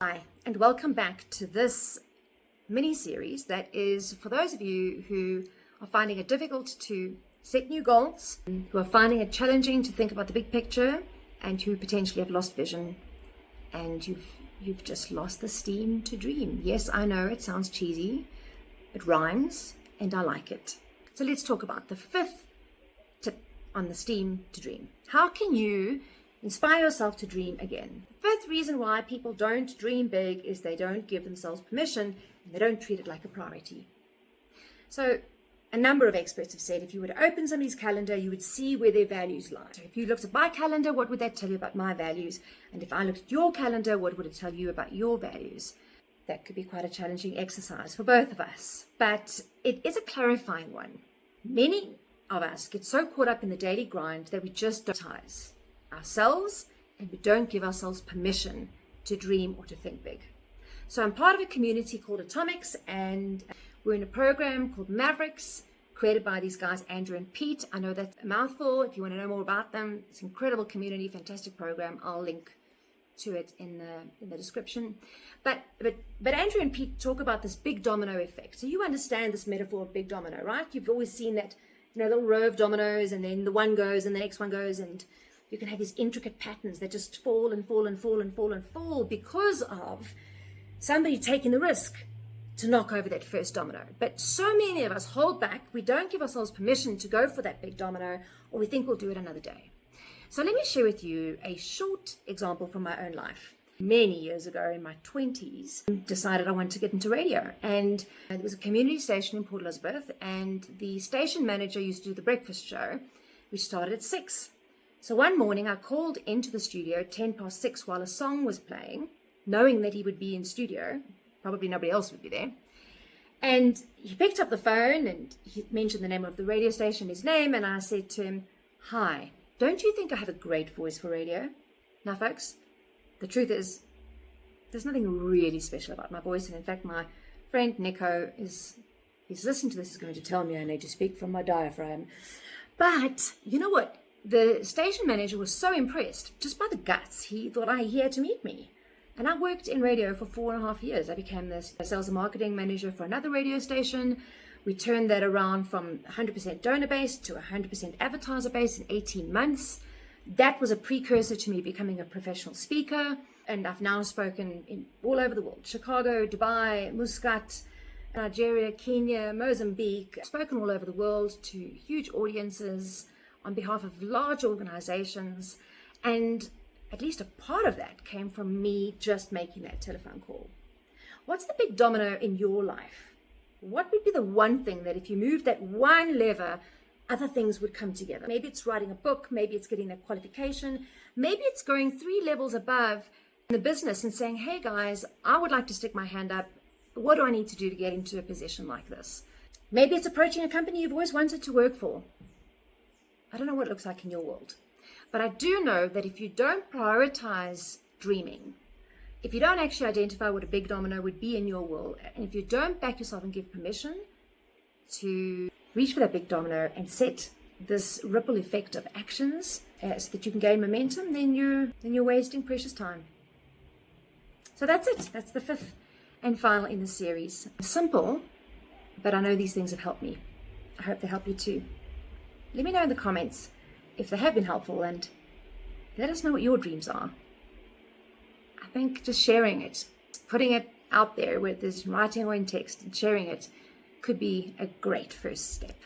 Hi, and welcome back to this mini series that is for those of you who are finding it difficult to set new goals, who are finding it challenging to think about the big picture, and who potentially have lost vision and you've just lost the steam to dream. Yes, I know it sounds cheesy, it rhymes, and I like it. So let's talk about the fifth tip on the steam to dream. How can you inspire yourself to dream again? The fifth reason why people don't dream big is they don't give themselves permission and they don't treat it like a priority. So a number of experts have said if you were to open somebody's calendar, you would see where their values lie. So if you looked at my calendar, what would that tell you about my values? And if I looked at your calendar, what would it tell you about your values? That could be quite a challenging exercise for both of us, but it is a clarifying one. Many of us get so caught up in the daily grind that we just don't prioritize ourselves and we don't give ourselves permission to dream or to think big. So I'm part of a community called Atomics, and we're in a program called Mavericks, created by these guys, Andrew and Pete. I know that's a mouthful. If you want to know more about them, it's an incredible community, fantastic program. I'll link to it in the description. But Andrew and Pete talk about this big domino effect. So you understand this metaphor of big domino, right? You've always seen that, little row of dominoes, and then the one goes and the next one goes, and you can have these intricate patterns that just fall and fall and fall and fall and fall because of somebody taking the risk to knock over that first domino. But so many of us hold back. We don't give ourselves permission to go for that big domino, or we think we'll do it another day. So let me share with you a short example from my own life. Many years ago in my 20s, decided I wanted to get into radio. And there was a community station in Port Elizabeth, and the station manager used to do the breakfast show, which started at 6. So one morning I called into the studio at 6:10 while a song was playing, knowing that he would be in studio. Probably nobody else would be there. And he picked up the phone and he mentioned the name of the radio station, his name, and I said to him, "Hi, don't you think I have a great voice for radio?" Now, folks, the truth is, there's nothing really special about my voice. And in fact, my friend Nico he's listening to this, is going to tell me I need to speak from my diaphragm. But you know what? The station manager was so impressed just by the guts. He thought he had to meet me. And I worked in radio for 4.5 years. I became the sales and marketing manager for another radio station. We turned that around from 100% donor-based to 100% advertiser-based in 18 months. That was a precursor to me becoming a professional speaker. And I've now spoken all over the world. Chicago, Dubai, Muscat, Nigeria, Kenya, Mozambique. I've spoken all over the world to huge audiences on behalf of large organizations. And at least a part of that came from me just making that telephone call. What's the big domino in your life? What would be the one thing that if you moved that one lever, other things would come together? Maybe it's writing a book, maybe it's getting that qualification, maybe it's going 3 levels above in the business and saying, "Hey guys, I would like to stick my hand up. What do I need to do to get into a position like this?" Maybe it's approaching a company you've always wanted to work for. I don't know what it looks like in your world, but I do know that if you don't prioritize dreaming, if you don't actually identify what a big domino would be in your world, and if you don't back yourself and give permission to reach for that big domino and set this ripple effect of actions so that you can gain momentum, then you're wasting precious time. So that's it. That's the fifth and final in the series. Simple, but I know these things have helped me. I hope they help you too. Let me know in the comments if they have been helpful, and let us know what your dreams are. I think just sharing it, putting it out there, whether it's in writing or in text, and sharing it could be a great first step.